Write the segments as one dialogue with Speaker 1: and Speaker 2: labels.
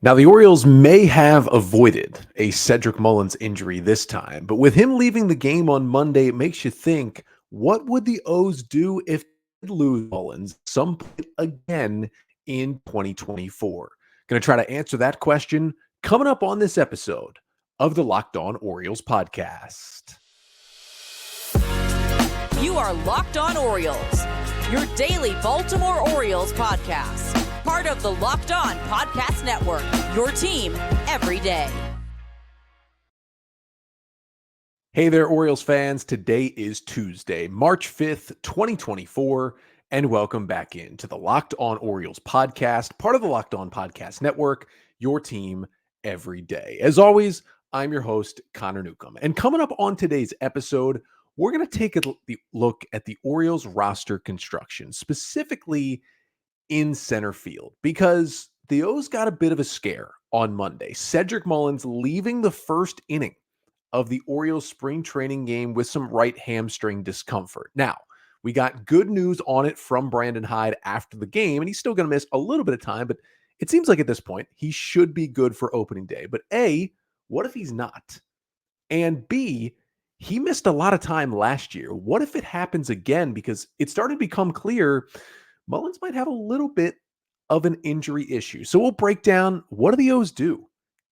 Speaker 1: Now, the Orioles may have avoided a Cedric Mullins injury this time, but with him leaving the game on Monday, it makes you think, what would the O's do if they lose Mullins some point again in 2024? Going to try to answer that question coming up on this episode of the Locked On Orioles podcast.
Speaker 2: You are Locked On Orioles, your daily Baltimore Orioles podcast. Part of the Locked On Podcast Network, your team every day.
Speaker 1: Hey there, Orioles fans. Today is Tuesday, March 5th, 2024, and welcome back into the Locked On Orioles podcast, part of the Locked On Podcast Network, your team every day. As always, I'm your host, Connor Newcomb. And coming up on today's episode, we're going to take a look at the Orioles roster construction, specifically in center field, because the O's got a bit of a scare on Monday. Cedric Mullins leaving the first inning of the Orioles spring training game with some right hamstring discomfort. Now, we got good news on it from Brandon Hyde after the game, and he's still going to miss a little bit of time, but it seems like at this point, he should be good for opening day. But A, what if he's not? And B, he missed a lot of time last year. What if it happens again? Because it started to become clear Mullins might have a little bit of an injury issue. So we'll break down, what do the O's do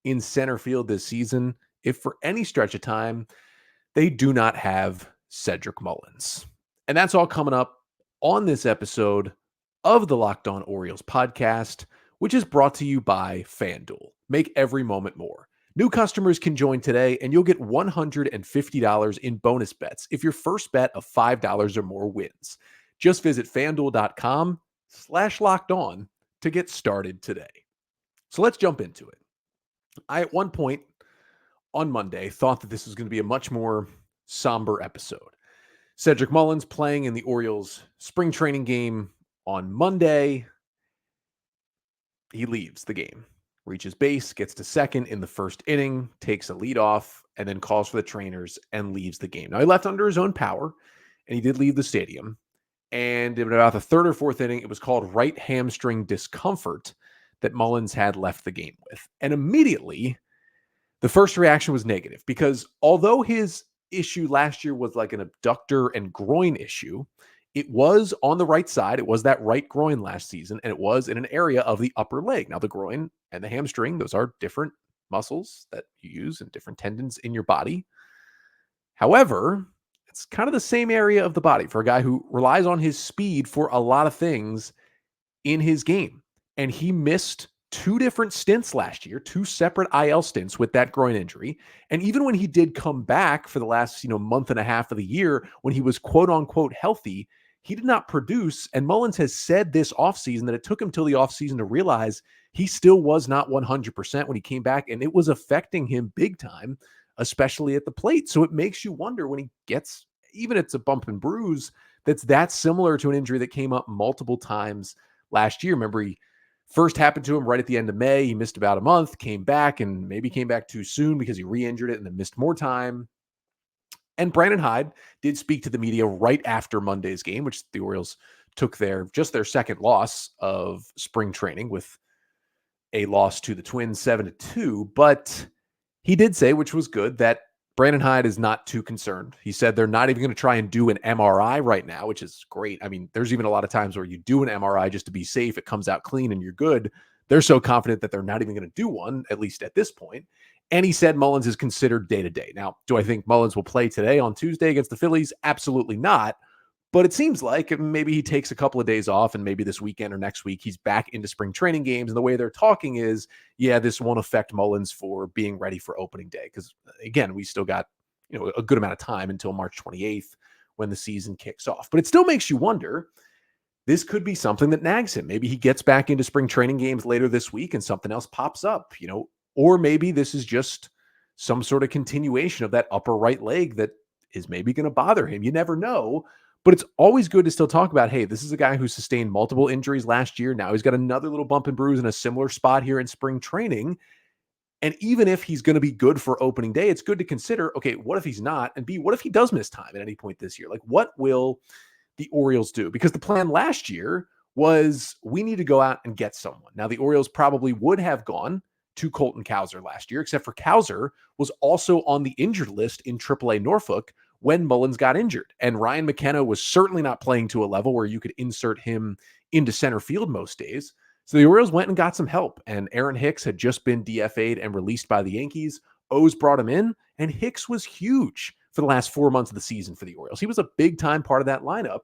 Speaker 1: in center field this season if for any stretch of time they do not have Cedric Mullins? And that's all coming up on this episode of the Locked On Orioles podcast, which is brought to you by FanDuel. Make every moment more. New customers can join today and you'll get $150 in bonus bets if your first bet of $5 or more wins. Just visit FanDuel.com/lockedon to get started today. So let's jump into it. I, at one point on Monday, thought that this was going to be a much more somber episode. Cedric Mullins playing in the Orioles spring training game on Monday. He leaves the game, reaches base, gets to second in the first inning, takes a lead off, and then calls for the trainers and leaves the game. Now, he left under his own power, and he did leave the stadium. And in about the third or fourth inning, it was called right hamstring discomfort that Mullins had left the game with. And immediately, the first reaction was negative because although his issue last year was like an abductor and groin issue, it was on the right side. It was that right groin last season, and it was in an area of the upper leg. Now, the groin and the hamstring, those are different muscles that you use and different tendons in your body. However, it's kind of the same area of the body for a guy who relies on his speed for a lot of things in his game. And he missed two different stints last year, two separate IL stints with that groin injury. And even when he did come back for the last, month and a half of the year, when he was quote unquote healthy, he did not produce. And Mullins has said this offseason that it took him till the offseason to realize he still was not 100% when he came back. And it was affecting him big time, especially at the plate. So it makes you wonder when he gets, even it's a bump and bruise, that's similar to an injury that came up multiple times last year. Remember, he first happened to him right at the end of May. He missed about a month, came back, and maybe came back too soon because he re-injured it and then missed more time. And Brandon Hyde did speak to the media right after Monday's game, which the Orioles took their second loss of spring training with a loss to the Twins 7-2. But he did say, which was good, that Brandon Hyde is not too concerned. He said they're not even going to try and do an MRI right now, which is great. I mean, there's even a lot of times where you do an MRI just to be safe. It comes out clean and you're good. They're so confident that they're not even going to do one, at least at this point. And he said Mullins is considered day-to-day. Now, do I think Mullins will play today on Tuesday against the Phillies? Absolutely not. But it seems like maybe he takes a couple of days off and maybe this weekend or next week he's back into spring training games. And the way they're talking is, yeah, this won't affect Mullins for being ready for opening day. Because, again, we still got a good amount of time until March 28th when the season kicks off. But it still makes you wonder, this could be something that nags him. Maybe he gets back into spring training games later this week and something else pops up, or maybe this is just some sort of continuation of that upper right leg that is maybe going to bother him. You never know. But it's always good to still talk about, hey, this is a guy who sustained multiple injuries last year. Now he's got another little bump and bruise in a similar spot here in spring training. And even if he's going to be good for opening day, it's good to consider, okay, what if he's not? And B, what if he does miss time at any point this year? Like, what will the Orioles do? Because the plan last year was we need to go out and get someone. Now, the Orioles probably would have gone to Colton Cowser last year, except for Cowser was also on the injured list in AAA Norfolk when Mullins got injured. And Ryan McKenna was certainly not playing to a level where you could insert him into center field most days. So the Orioles went and got some help, and Aaron Hicks had just been DFA'd and released by the Yankees. O's brought him in, and Hicks was huge for the last 4 months of the season for the Orioles. He was a big-time part of that lineup,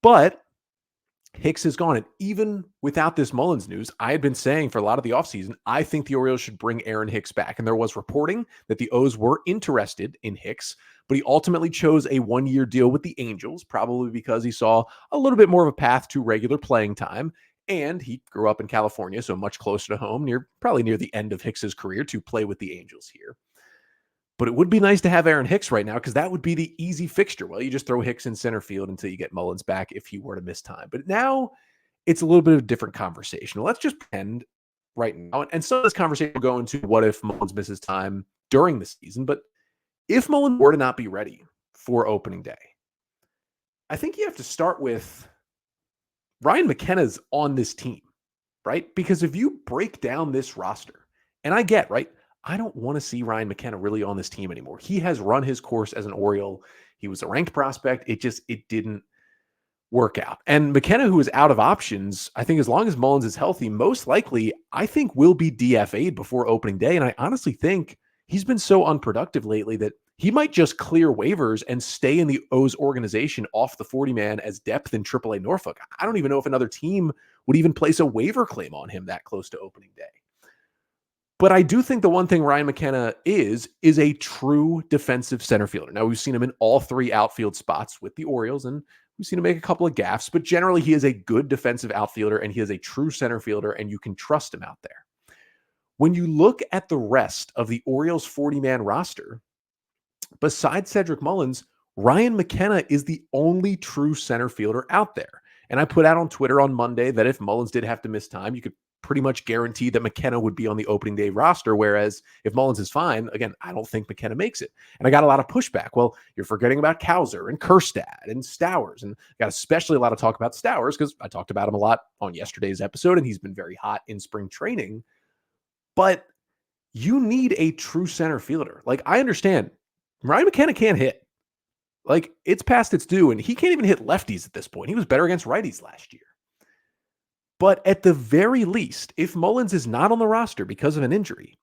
Speaker 1: but Hicks is gone. And even without this Mullins news, I had been saying for a lot of the offseason, I think the Orioles should bring Aaron Hicks back. And there was reporting that the O's were interested in Hicks, but he ultimately chose a one-year deal with the Angels, probably because he saw a little bit more of a path to regular playing time. And he grew up in California, so much closer to home, probably near the end of Hicks's career to play with the Angels here. But it would be nice to have Aaron Hicks right now because that would be the easy fixture. Well, you just throw Hicks in center field until you get Mullins back if he were to miss time. But now it's a little bit of a different conversation. Let's just pretend right now. And some of this conversation will go into what if Mullins misses time during the season. But if Mullins were to not be ready for opening day, I think you have to start with Ryan McKenna's on this team, right? Because if you break down this roster, and I get, right, I don't want to see Ryan McKenna really on this team anymore. He has run his course as an Oriole. He was a ranked prospect. It didn't work out. And McKenna, who is out of options, I think as long as Mullins is healthy, most likely, I think will be DFA'd before opening day. And I honestly think he's been so unproductive lately that he might just clear waivers and stay in the O's organization off the 40-man as depth in AAA Norfolk. I don't even know if another team would even place a waiver claim on him that close to opening day. But I do think the one thing Ryan McKenna is a true defensive center fielder. Now, we've seen him in all three outfield spots with the Orioles, and we've seen him make a couple of gaffes, but generally he is a good defensive outfielder, and he is a true center fielder, and you can trust him out there. When you look at the rest of the Orioles 40-man roster, besides Cedric Mullins, Ryan McKenna is the only true center fielder out there. And I put out on Twitter on Monday that if Mullins did have to miss time, you could pretty much guarantee that McKenna would be on the opening day roster. Whereas if Mullins is fine, again, I don't think McKenna makes it. And I got a lot of pushback. Well, you're forgetting about Cowser and Kjerstad and Stowers. And I got especially a lot of talk about Stowers because I talked about him a lot on yesterday's episode, and he's been very hot in spring training. But you need a true center fielder. Like, I understand Ryan McKenna can't hit. Like, it's past its due, and he can't even hit lefties at this point. He was better against righties last year. But at the very least, if Mullins is not on the roster because of an injury,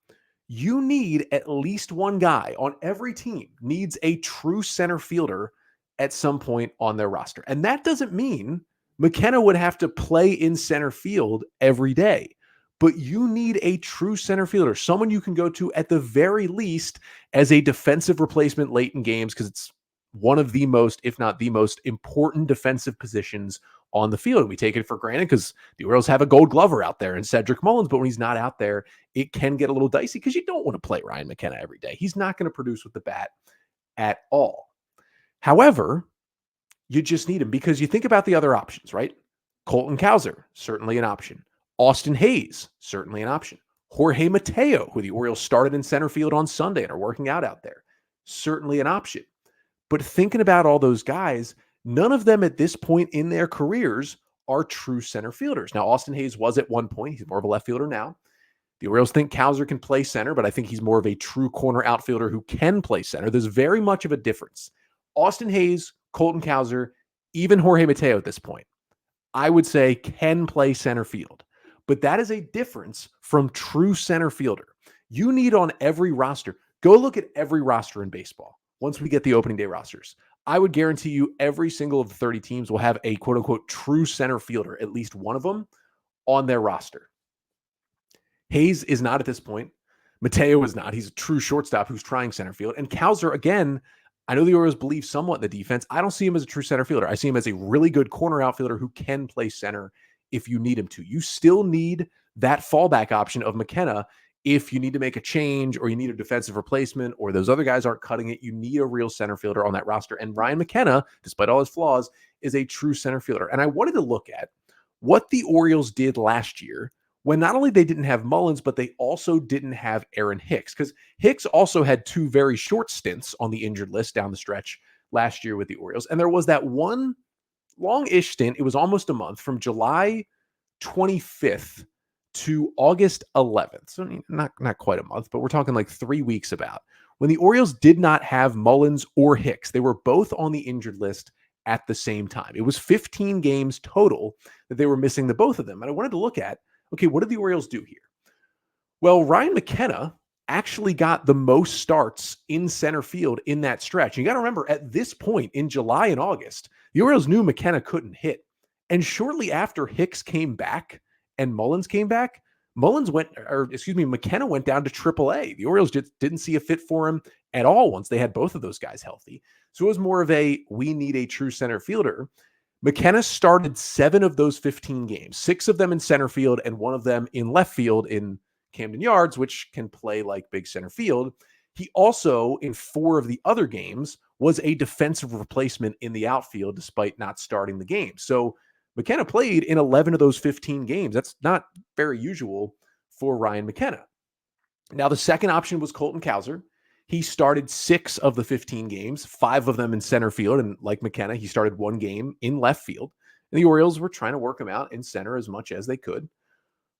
Speaker 1: you need at least one guy on every team needs a true center fielder at some point on their roster. And that doesn't mean McKenna would have to play in center field every day. But you need a true center fielder, someone you can go to at the very least as a defensive replacement late in games, because it's one of the most, if not the most important defensive positions on the field. We take it for granted because the Orioles have a gold glover out there in Cedric Mullins, but when he's not out there, it can get a little dicey because you don't want to play Ryan McKenna every day. He's not going to produce with the bat at all. However, you just need him because you think about the other options, right? Colton Cowser, certainly an option. Austin Hayes, certainly an option. Jorge Mateo, who the Orioles started in center field on Sunday and are working out there, certainly an option. But thinking about all those guys, none of them at this point in their careers are true center fielders. Now, Austin Hayes was at one point. He's more of a left fielder now. The Orioles think Cowser can play center, but I think he's more of a true corner outfielder who can play center. There's very much of a difference. Austin Hayes, Colton Cowser, even Jorge Mateo at this point, I would say can play center field. But that is a difference from true center fielder. You need on every roster. Go look at every roster in baseball. Once we get the opening day rosters, I would guarantee you every single of the 30 teams will have a quote-unquote true center fielder, at least one of them, on their roster. Hayes is not at this point. Mateo is not. He's a true shortstop who's trying center field. And Cowser, again, I know the Orioles believe somewhat in the defense. I don't see him as a true center fielder. I see him as a really good corner outfielder who can play center if you need him to. You still need that fallback option of McKenna if you need to make a change or you need a defensive replacement or those other guys aren't cutting it. You need a real center fielder on that roster. And Ryan McKenna, despite all his flaws, is a true center fielder. And I wanted to look at what the Orioles did last year when not only they didn't have Mullins, but they also didn't have Aaron Hicks, because Hicks also had two very short stints on the injured list down the stretch last year with the Orioles. And there was that one long-ish stint. It was almost a month from July 25th to August 11th. So not quite a month, but we're talking like 3 weeks about when the Orioles did not have Mullins or Hicks. They were both on the injured list at the same time. It was 15 games total that they were missing the both of them. And I wanted to look at, okay, what did the Orioles do here? Well, Ryan McKenna actually got the most starts in center field in that stretch. You got to remember, at this point in July and August, the Orioles knew McKenna couldn't hit. And shortly after Hicks came back and Mullins came back, McKenna went down to AAA. The Orioles just didn't see a fit for him at all once they had both of those guys healthy. So it was more of we need a true center fielder. McKenna started 7 of those 15 games, 6 of them in center field and 1 of them in left field in Camden Yards, which can play like big center field. He also, in 4 of the other games, was a defensive replacement in the outfield despite not starting the game. So McKenna played in 11 of those 15 games. That's not very usual for Ryan McKenna. Now, the second option was Colton Cowser. He started 6 of the 15 games, 5 of them in center field. And like McKenna, he started 1 game in left field. And the Orioles were trying to work him out in center as much as they could.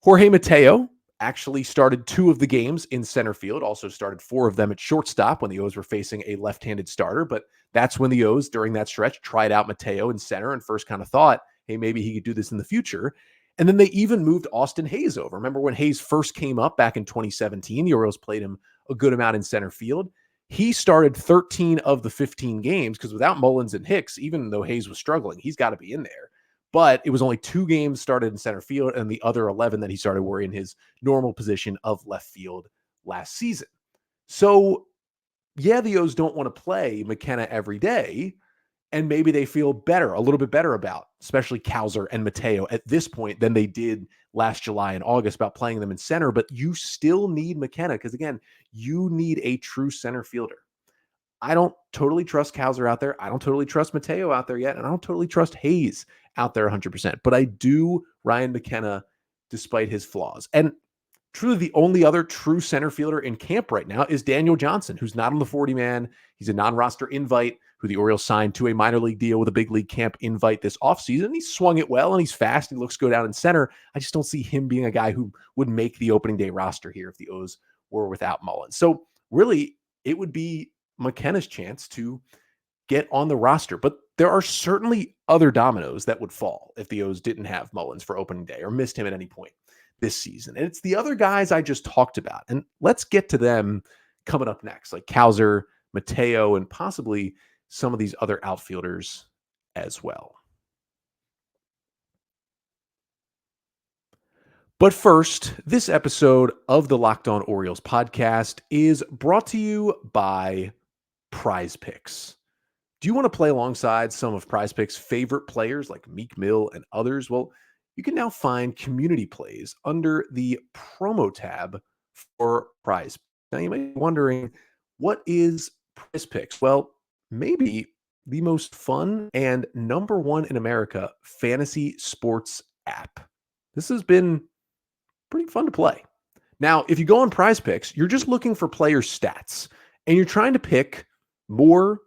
Speaker 1: Jorge Mateo actually started 2 of the games in center field, also started 4 of them at shortstop when the O's were facing a left-handed starter. But that's when the O's, during that stretch, tried out Mateo in center and first kind of thought, hey, maybe he could do this in the future. And then they even moved Austin Hayes over. Remember when Hayes first came up back in 2017, the Orioles played him a good amount in center field. He started 13 of the 15 games because without Mullins and Hicks, even though Hayes was struggling, he's got to be in there. But it was only 2 games started in center field and the other 11 that he started were in his normal position of left field last season. So, yeah, the O's don't want to play McKenna every day, and maybe they feel better, a little bit better about, especially Cowser and Mateo at this point than they did last July and August about playing them in center. But you still need McKenna because, again, you need a true center fielder. I don't totally trust Cowser out there. I don't totally trust Mateo out there yet. And I don't totally trust Hayes out there 100%. But I do Ryan McKenna despite his flaws. And truly the only other true center fielder in camp right now is Daniel Johnson, who's not on the 40-man. He's a non-roster invite who the Orioles signed to a minor league deal with a big league camp invite this offseason. He swung it well and he's fast. He looks good out in center. I just don't see him being a guy who would make the opening day roster here if the O's were without Mullins. So really, it would be McKenna's chance to get on the roster. But there are certainly other dominoes that would fall if the O's didn't have Mullins for opening day or missed him at any point this season. And it's the other guys I just talked about. And let's get to them coming up next, like Cowser, Mateo, and possibly some of these other outfielders as well. But first, this episode of the Locked On Orioles podcast is brought to you by Prize Picks. Do you want to play alongside some of Prize Picks' favorite players like Meek Mill and others? Well, you can now find community plays under the promo tab for Prize. Now, you might be wondering, what is Prize Picks? Well, maybe the most fun and number 1 in America fantasy sports app. This has been pretty fun to play. Now, if you go on Prize Picks, you're just looking for player stats and you're trying to pick more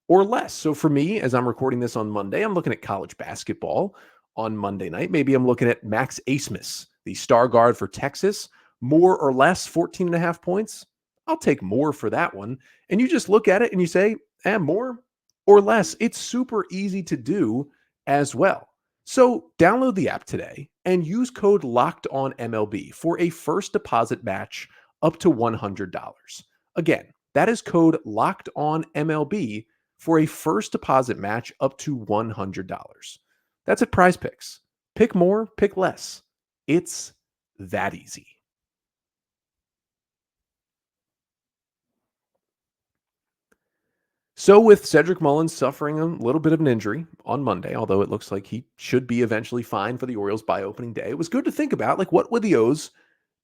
Speaker 1: or less. So for me, as I'm recording this on Monday, I'm looking at college basketball on Monday night. Maybe I'm looking at Max Asmus, the star guard for Texas, more or less 14.5 points. I'll take more for that one. And you just look at it and you say, more or less. It's super easy to do as well. So download the app today and use code LOCKEDONMLB for a first deposit match up to $100. Again, that is code LOCKEDONMLB for a first deposit match up to $100. That's at Prize Picks. Pick more, pick less. It's that easy. So with Cedric Mullins suffering a little bit of an injury on Monday, although it looks like he should be eventually fine for the Orioles by opening day, it was good to think about, like, what would the O's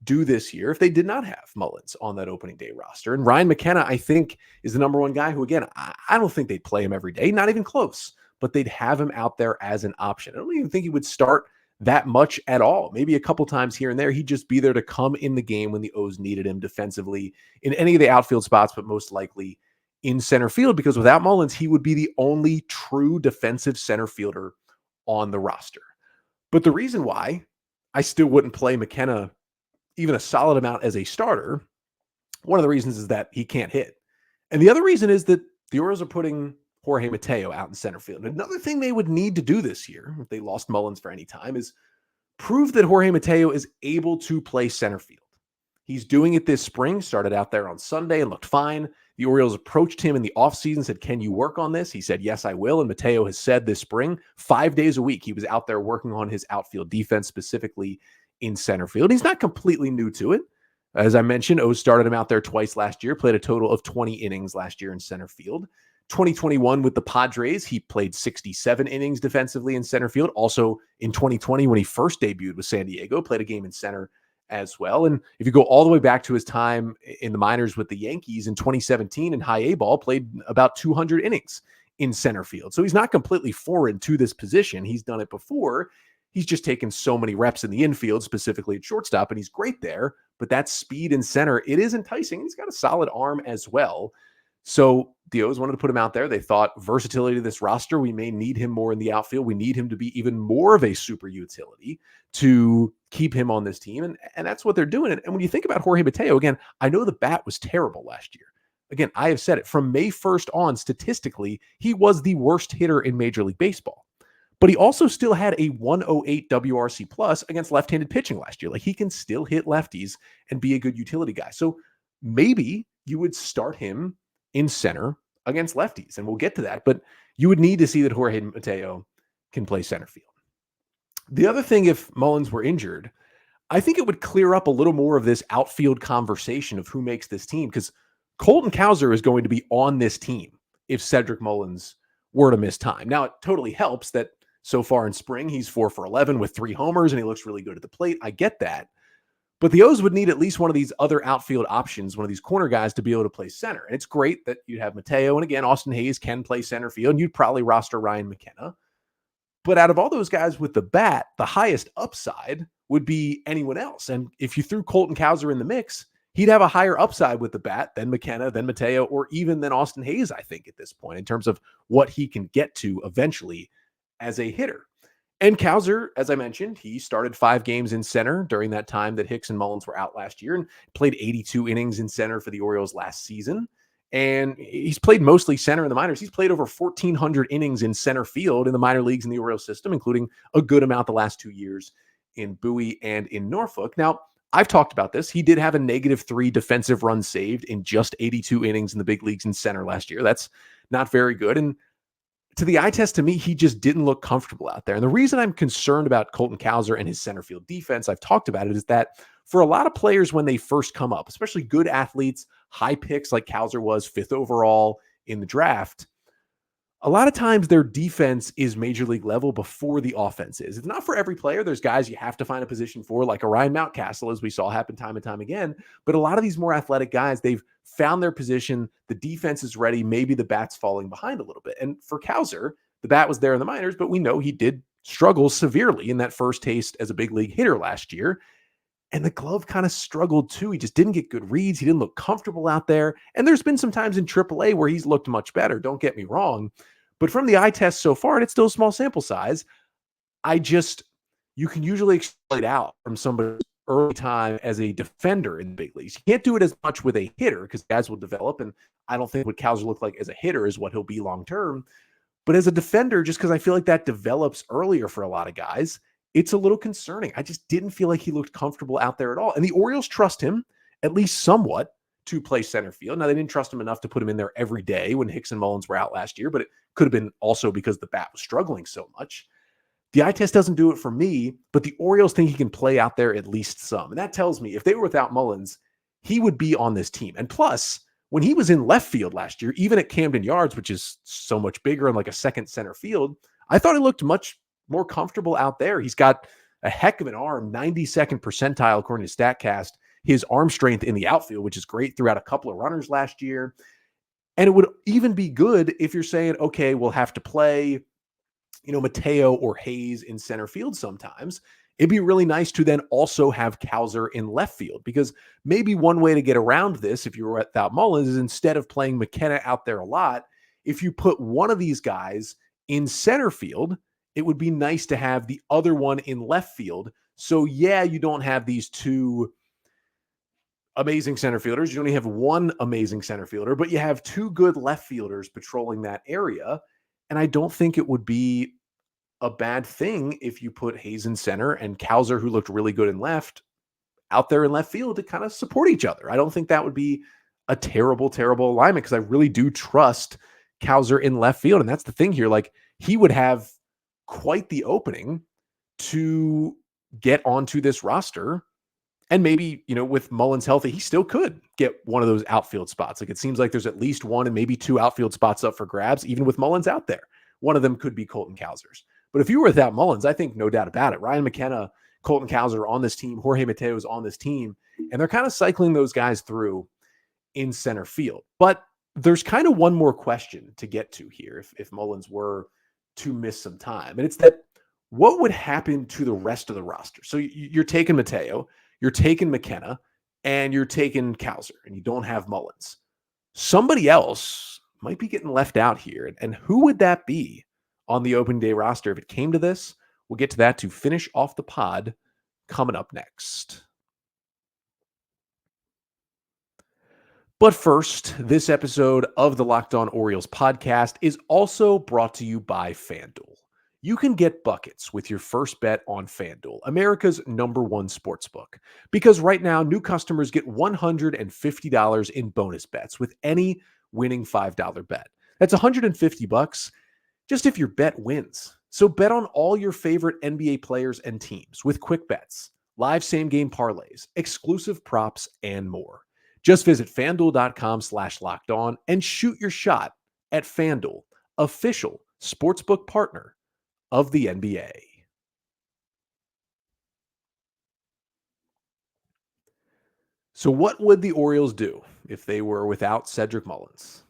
Speaker 1: do this year if they did not have Mullins on that opening day roster? And Ryan McKenna, I think, is the number 1 guy who, again, I don't think they'd play him every day, not even close, but they'd have him out there as an option. I don't even think he would start that much at all. Maybe a couple times here and there, he'd just be there to come in the game when the O's needed him defensively in any of the outfield spots, but most likely in center field, because without Mullins, he would be the only true defensive center fielder on the roster. But the reason why I still wouldn't play McKenna even a solid amount as a starter, one of the reasons is that he can't hit. And the other reason is that the Orioles are putting Jorge Mateo out in center field. Another thing they would need to do this year, if they lost Mullins for any time, is prove that Jorge Mateo is able to play center field. He's doing it this spring, started out there on Sunday and looked fine. The Orioles approached him in the offseason, said, can you work on this? He said, yes, I will. And Mateo has said this spring, 5 days a week, he was out there working on his outfield defense, specifically in center field. He's not completely new to it. As I mentioned, O's started him out there twice last year, played a total of 20 innings last year in center field. 2021 with the Padres, he played 67 innings defensively in center field. Also in 2020, when he first debuted with San Diego, played a game in center as well. And if you go all the way back to his time in the minors with the Yankees in 2017 in high A ball, played about 200 innings in center field. So he's not completely foreign to this position. He's done it before. He's just taken so many reps in the infield, specifically at shortstop, and he's great there. But that speed in center, it is enticing. He's got a solid arm as well. So the O's wanted to put him out there. They thought versatility to this roster, we may need him more in the outfield. We need him to be even more of a super utility to keep him on this team. And that's what they're doing. And when you think about Jorge Mateo, again, I know the bat was terrible last year. Again, I have said it. From May 1st on, statistically, he was the worst hitter in Major League Baseball. But he also still had a 108 WRC plus against left-handed pitching last year. Like, he can still hit lefties and be a good utility guy. So maybe you would start him in center against lefties, and we'll get to that. But you would need to see that Jorge Mateo can play center field. The other thing, if Mullins were injured, I think it would clear up a little more of this outfield conversation of who makes this team, because Colton Cowser is going to be on this team if Cedric Mullins were to miss time. Now, it totally helps that so far in spring, he's 4 for 11 with 3 homers, and he looks really good at the plate. I get that. But the O's would need at least one of these other outfield options, one of these corner guys, to be able to play center. And it's great that you'd have Mateo. And again, Austin Hayes can play center field, and you'd probably roster Ryan McKenna. But out of all those guys with the bat, the highest upside would be anyone else. And if you threw Colton Cowser in the mix, he'd have a higher upside with the bat than McKenna, than Mateo, or even than Austin Hayes, I think, at this point, in terms of what he can get to eventually as a hitter. And Cowser, as I mentioned, he started 5 games in center during that time that Hicks and Mullins were out last year, and played 82 innings in center for the Orioles last season. And he's played mostly center in the minors. He's played over 1,400 innings in center field in the minor leagues in the Orioles system, including a good amount the last 2 years in Bowie and in Norfolk. Now, I've talked about this. He did have a -3 defensive run saved in just 82 innings in the big leagues in center last year. That's not very good. And to the eye test, to me, he just didn't look comfortable out there. And the reason I'm concerned about Colton Cowser and his center field defense, I've talked about it, is that for a lot of players when they first come up, especially good athletes, high picks like Cowser was, 5th overall in the draft, a lot of times their defense is major league level before the offense is. It's not for every player. There's guys you have to find a position for, like a Ryan Mountcastle, as we saw happen time and time again. But a lot of these more athletic guys, they've found their position. The defense is ready. Maybe the bat's falling behind a little bit. And for Cowser, the bat was there in the minors, but we know he did struggle severely in that first taste as a big league hitter last year. And the glove kind of struggled too. He just didn't get good reads. He didn't look comfortable out there. And there's been some times in AAA where he's looked much better. Don't get me wrong. But from the eye test so far, and it's still a small sample size, you can usually extrapolate out from somebody's early time as a defender in the big leagues. You can't do it as much with a hitter because guys will develop. And I don't think what Cowser looked like as a hitter is what he'll be long-term. But as a defender, just because I feel like that develops earlier for a lot of guys, it's a little concerning. I just didn't feel like he looked comfortable out there at all. And the Orioles trust him, at least somewhat, to play center field. Now, they didn't trust him enough to put him in there every day when Hicks and Mullins were out last year, but it could have been also because the bat was struggling so much. The eye test doesn't do it for me, but the Orioles think he can play out there at least some. And that tells me if they were without Mullins, he would be on this team. And plus, when he was in left field last year, even at Camden Yards, which is so much bigger and like a second center field, I thought he looked much more comfortable out there. He's got a heck of an arm, 92nd percentile according to StatCast, his arm strength in the outfield, which is great, throughout a couple of runners last year. And it would even be good if you're saying, okay, we'll have to play, Mateo or Hayes in center field sometimes. It'd be really nice to then also have Cowser in left field, because maybe one way to get around this, if you were without Mullins, is instead of playing McKenna out there a lot, if you put one of these guys in center field, it would be nice to have the other one in left field. So yeah, you don't have these two amazing center fielders. You only have one amazing center fielder, but you have two good left fielders patrolling that area. And I don't think it would be a bad thing if you put Hayes in center and Cowser, who looked really good in left, out there in left field to kind of support each other. I don't think that would be a terrible, terrible alignment because I really do trust Cowser in left field. And that's the thing here. Like, he would have quite the opening to get onto this roster. And maybe, with Mullins healthy, he still could get one of those outfield spots. Like, it seems like there's at least one and maybe two outfield spots up for grabs, even with Mullins out there. One of them could be Colton Cowser's. But if you were without Mullins, I think no doubt about it. Ryan McKenna, Colton Cowser are on this team. Jorge Mateo is on this team. And they're kind of cycling those guys through in center field. But there's kind of one more question to get to here if Mullins were to miss some time. And it's that, what would happen to the rest of the roster? So you're taking Mateo, you're taking McKenna, and you're taking Cowser, and you don't have Mullins. Somebody else might be getting left out here. And who would that be on the opening day roster if it came to this? We'll get to that to finish off the pod coming up next. But first, this episode of the Locked On Orioles podcast is also brought to you by FanDuel. You can get buckets with your first bet on FanDuel, America's #1 sportsbook. Because right now, new customers get $150 in bonus bets with any winning $5 bet. That's $150 just if your bet wins. So bet on all your favorite NBA players and teams with quick bets, live same-game parlays, exclusive props, and more. Just visit FanDuel.com/lockedon and shoot your shot at FanDuel, official sportsbook partner of the NBA. So what would the Orioles do if they were without Cedric Mullins?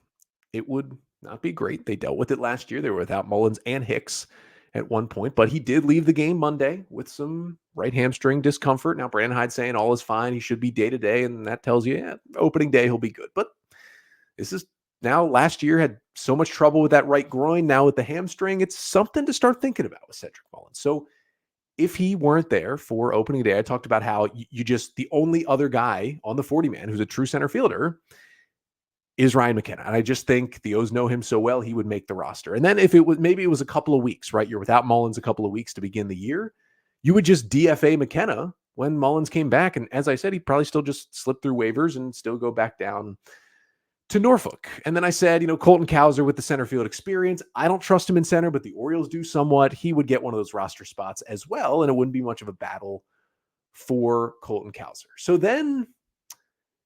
Speaker 1: It would not be great. They dealt with it last year. They were without Mullins and Hicks at one point, but he did leave the game Monday with some right hamstring discomfort. Now, Brandon Hyde saying all is fine. He should be day-to-day, and that tells you, opening day, he'll be good. But this is now, last year had so much trouble with that right groin. Now with the hamstring, it's something to start thinking about with Cedric Mullins. So if he weren't there for opening day, I talked about how the only other guy on the 40-man who's a true center fielder is Ryan McKenna. And I just think the O's know him so well, he would make the roster. And then if it was, maybe it was a couple of weeks, right? You're without Mullins a couple of weeks to begin the year. You would just DFA McKenna when Mullins came back. And as I said, he'd probably still just slip through waivers and still go back down to Norfolk. And then I said, Colton Cowser with the center field experience. I don't trust him in center, but the Orioles do somewhat. He would get one of those roster spots as well. And it wouldn't be much of a battle for Colton Cowser. So then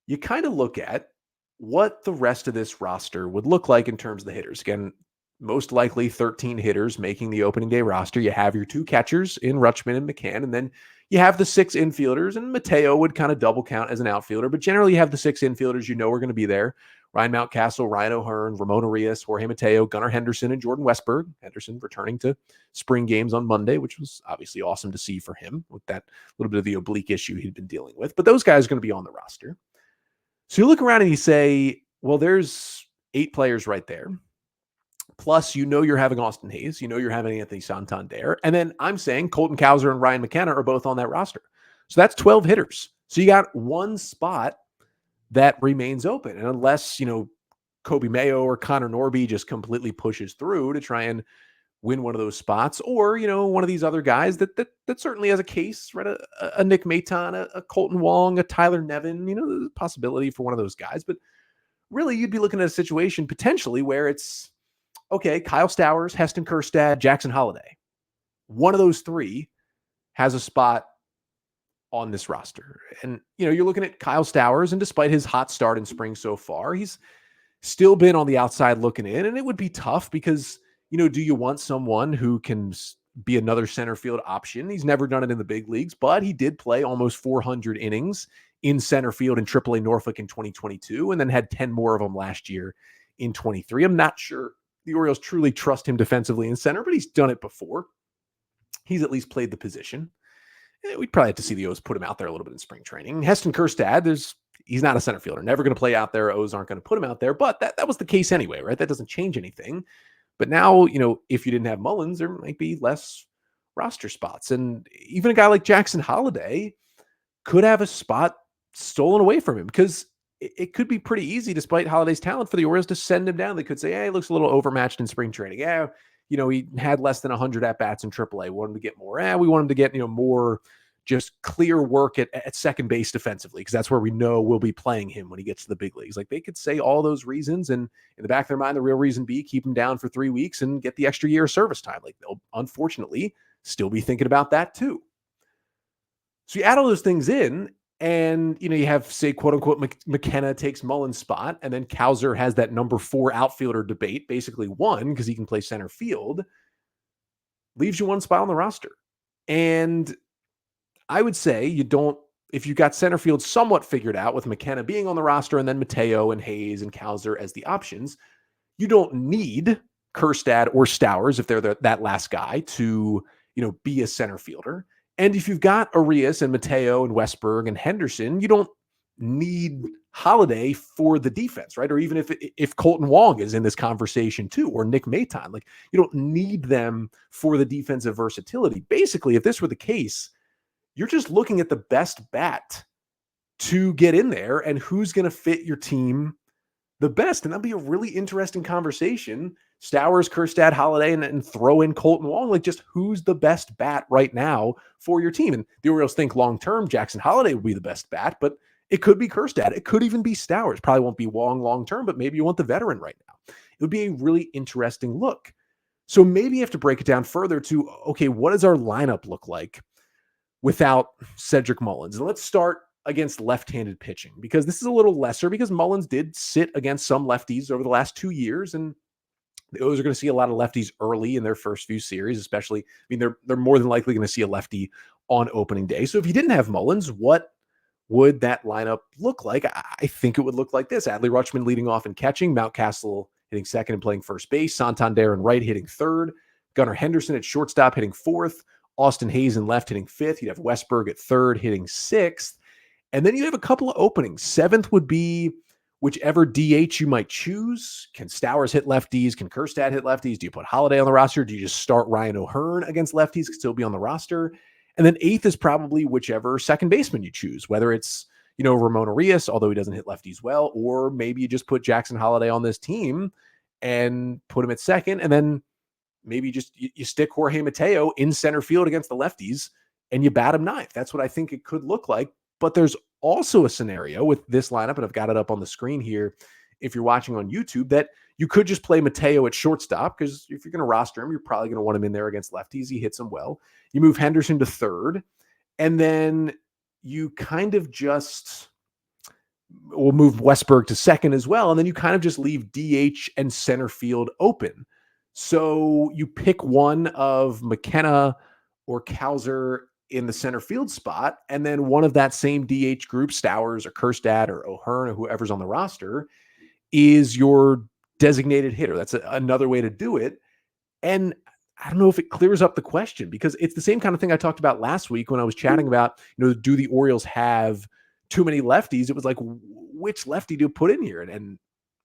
Speaker 1: you kind of look at what the rest of this roster would look like in terms of the hitters. Again, most likely 13 hitters making the opening day roster. You have your two catchers in Rutschman and McCann, and then you have the 6 infielders, and Mateo would kind of double count as an outfielder, but generally you have the 6 infielders are going to be there. Ryan Mountcastle, Ryan O'Hearn, Ramon Arias, Jorge Mateo, Gunnar Henderson, and Jordan Westberg. Henderson returning to spring games on Monday, which was obviously awesome to see for him with that little bit of the oblique issue he'd been dealing with. But those guys are going to be on the roster. So you look around and you say, well, there's 8 players right there. Plus, you're having Austin Hayes. You're having Anthony Santander. And then I'm saying Colton Cowser and Ryan McKenna are both on that roster. So that's 12 hitters. So you got one spot that remains open. And unless, Kobe Mayo or Connor Norby just completely pushes through to try and win one of those spots, or, one of these other guys that certainly has a case, right? A Nick Maton, a Colton Wong, a Tyler Nevin, the possibility for one of those guys. But really, you'd be looking at a situation potentially where it's, okay, Kyle Stowers, Heston Kjerstad, Jackson Holliday. One of those 3 has a spot on this roster. And, you're looking at Kyle Stowers, and despite his hot start in spring so far, he's still been on the outside looking in. And it would be tough because, do you want someone who can be another center field option? He's never done it in the big leagues, but he did play almost 400 innings in center field in AAA Norfolk in 2022, and then had 10 more of them last year in 23. I'm not sure the Orioles truly trust him defensively in center, but he's done it before. He's at least played the position. We'd probably have to see the O's put him out there a little bit in spring training. Heston Kjerstad, he's not a center fielder, never going to play out there. O's aren't going to put him out there, but that was the case anyway, right? That doesn't change anything. But now, if you didn't have Mullins, there might be less roster spots. And even a guy like Jackson Holliday could have a spot stolen away from him, because it could be pretty easy, despite Holiday's talent, for the Orioles to send him down. They could say, hey, he looks a little overmatched in spring training. Yeah, he had less than 100 at-bats in AAA. We want him to get more. We want him to get, more just clear work at second base defensively, because that's where we know we'll be playing him when he gets to the big leagues. Like, they could say all those reasons, and in the back of their mind, the real reason be keep him down for 3 weeks and get the extra year of service time. Like, they'll unfortunately still be thinking about that too. So you add all those things in, and, you have, say, quote unquote, McKenna takes Mullins' spot, and then Cowser has that number 4 outfielder debate, basically won because he can play center field, leaves you one spot on the roster. And I would say if you got center field somewhat figured out with McKenna being on the roster and then Mateo and Hayes and Cowser as the options, you don't need Kjerstad or Stowers, if they're that last guy, to, be a center fielder. And if you've got Arias and Mateo and Westberg and Henderson, you don't need Holliday for the defense, right? Or even if Colton Wong is in this conversation too, or Nick Maton, like, you don't need them for the defensive versatility. Basically, if this were the case, you're just looking at the best bat to get in there and who's going to fit your team the best. And that'll be a really interesting conversation. Stowers, Kjerstad, Holliday, and throw in Colton Wong. Like, just who's the best bat right now for your team? And the Orioles think long-term Jackson Holliday will be the best bat, but it could be Kjerstad. It could even be Stowers. Probably won't be Wong long-term, but maybe you want the veteran right now. It would be a really interesting look. So maybe you have to break it down further to, okay, what does our lineup look like without Cedric Mullins? And let's start against left-handed pitching, because this is a little lesser, because Mullins did sit against some lefties over the last 2 years, and the O's are going to see a lot of lefties early in their first few series, especially. They're more than likely going to see a lefty on opening day. So if you didn't have Mullins, what would that lineup look like? I think it would look like this: Adley Rutschman leading off and catching, Mountcastle hitting second and playing first base, Santander and right hitting third, Gunnar Henderson at shortstop hitting fourth, Austin Hayes in left hitting fifth. You'd have Westberg at third hitting sixth. And then you have a couple of openings. Seventh would be whichever DH you might choose. Can Stowers hit lefties? Can Kjerstad hit lefties? Do you put Holliday on the roster? Do you just start Ryan O'Hearn against lefties? Could still be on the roster. And then eighth is probably whichever second baseman you choose, whether it's, Ramon Arias, although he doesn't hit lefties well, or maybe you just put Jackson Holliday on this team and put him at second. And then maybe just you stick Jorge Mateo in center field against the lefties and you bat him ninth. That's what I think it could look like. But there's also a scenario with this lineup, and I've got it up on the screen here if you're watching on YouTube, that you could just play Mateo at shortstop, because if you're going to roster him, you're probably going to want him in there against lefties. He hits them well. You move Henderson to third, and then you kind of just will move Westberg to second as well, and then you kind of just leave DH and center field open. So you pick one of McKenna or Cowser in the center field spot, and then one of that same DH group, Stowers or Kjerstad or O'Hearn or whoever's on the roster, is your designated hitter. That's another way to do it. And I don't know if it clears up the question, because it's the same kind of thing I talked about last week when I was chatting about, do the Orioles have too many lefties? It was like, which lefty do you put in here? And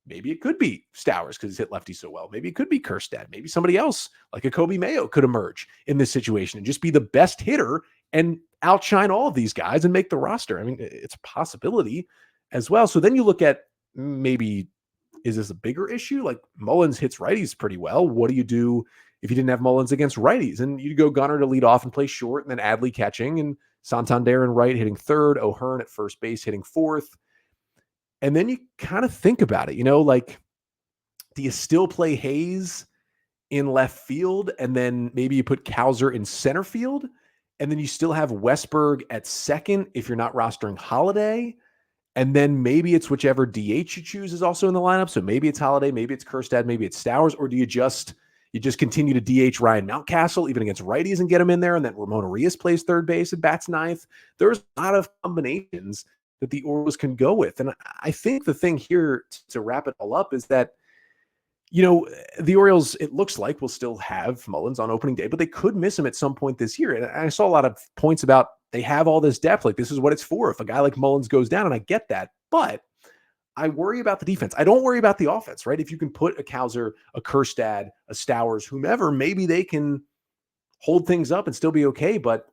Speaker 1: maybe it could be Stowers because he's hit lefty so well. Maybe it could be Kjerstad. Maybe somebody else like a Kobe Mayo could emerge in this situation and just be the best hitter and outshine all of these guys and make the roster. I mean, it's a possibility as well. So then you look at, maybe, is this a bigger issue? Like, Mullins hits righties pretty well. What do you do if you didn't have Mullins against righties? And you go Gunnar to lead off and play short, and then Adley catching, and Santander and right hitting third, O'Hearn at first base hitting fourth. And then you kind of think about it, like, do you still play Hayes in left field, and then maybe you put Cowser in center field, and then you still have Westberg at second if you're not rostering Holliday, and then maybe it's whichever DH you choose is also in the lineup. So maybe it's Holliday, maybe it's Kjerstad, maybe it's Stowers, or do you just continue to DH Ryan Mountcastle even against righties and get him in there, and then Ramon Arias plays third base and bats ninth? There's a lot of combinations that the Orioles can go with. And I think the thing here to wrap it all up is that, the Orioles, it looks like, will still have Mullins on opening day, but they could miss him at some point this year. And I saw a lot of points about they have all this depth. Like, this is what it's for if a guy like Mullins goes down, and I get that. But I worry about the defense. I don't worry about the offense, right? If you can put a Cowser, a Kjerstad, a Stowers, whomever, maybe they can hold things up and still be okay. But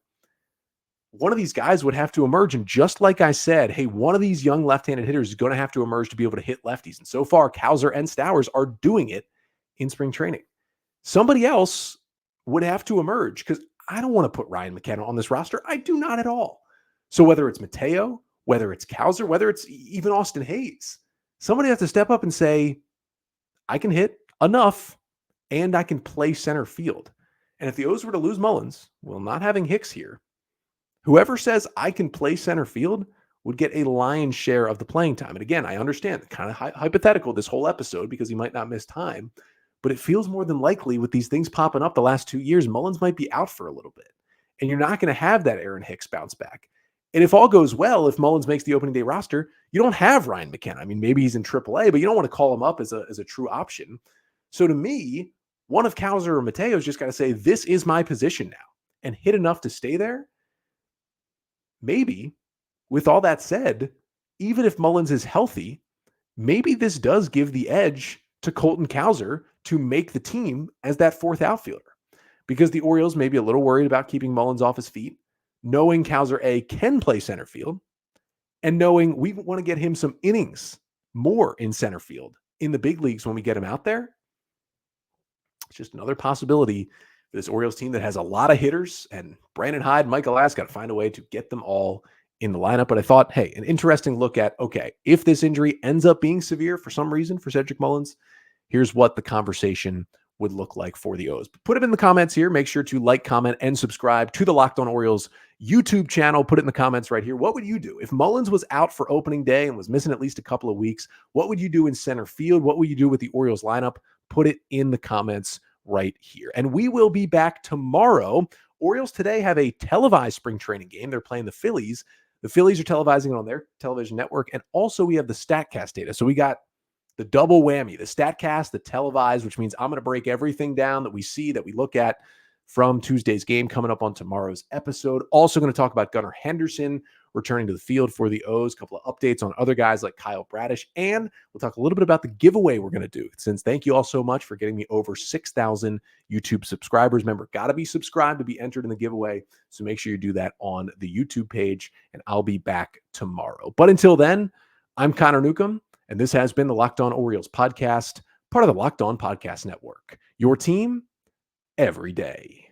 Speaker 1: one of these guys would have to emerge. And just like I said, hey, one of these young left-handed hitters is going to have to emerge to be able to hit lefties. And so far, Cowser and Stowers are doing it in spring training. Somebody else would have to emerge, because I don't want to put Ryan McKenna on this roster. I do not at all. So whether it's Mateo, whether it's Cowser, whether it's even Austin Hayes, somebody has to step up and say, I can hit enough and I can play center field. And if the O's were to lose Mullins, well, not having Hicks here, whoever says I can play center field would get a lion's share of the playing time. And again, I understand, kind of hypothetical this whole episode, because he might not miss time, but it feels more than likely with these things popping up the last 2 years, Mullins might be out for a little bit. And you're not going to have that Aaron Hicks bounce back. And if all goes well, if Mullins makes the opening day roster, you don't have Ryan McKenna. I mean, maybe he's in AAA, but you don't want to call him up as a true option. So to me, one of Cowser or Mateo's just got to say, this is my position now, and hit enough to stay there. Maybe, with all that said, even if Mullins is healthy, maybe this does give the edge to Colton Cowser to make the team as that fourth outfielder, because the Orioles may be a little worried about keeping Mullins off his feet, knowing Cowser can play center field, and knowing we want to get him some innings more in center field in the big leagues when we get him out there. It's just another possibility for this Orioles team that has a lot of hitters, and Brandon Hyde, Michael Ask got to find a way to get them all in the lineup. But I thought, hey, an interesting look at, okay, if this injury ends up being severe for some reason for Cedric Mullins, here's what the conversation would look like for the O's. Put it in the comments here. Make sure to like, comment, and subscribe to the Locked On Orioles YouTube channel. Put it in the comments right here. What would you do if Mullins was out for opening day and was missing at least a couple of weeks? What would you do in center field? What would you do with the Orioles lineup? Put it in the comments right here. And we will be back tomorrow. Orioles today have a televised spring training game. They're playing the Phillies. The Phillies are televising it on their television network. And also we have the StatCast data. So we got the double whammy, the StatCast, the televised, which means I'm going to break everything down that we see, that we look at from Tuesday's game coming up on tomorrow's episode. Also going to talk about Gunnar Henderson returning to the field for the O's, a couple of updates on other guys like Kyle Bradish, and we'll talk a little bit about the giveaway we're going to do. Since thank you all so much for getting me over 6,000 YouTube subscribers. Remember, got to be subscribed to be entered in the giveaway, so make sure you do that on the YouTube page, and I'll be back tomorrow. But until then, I'm Connor Newcomb, and this has been the Locked On Orioles podcast, part of the Locked On Podcast Network. Your team every day.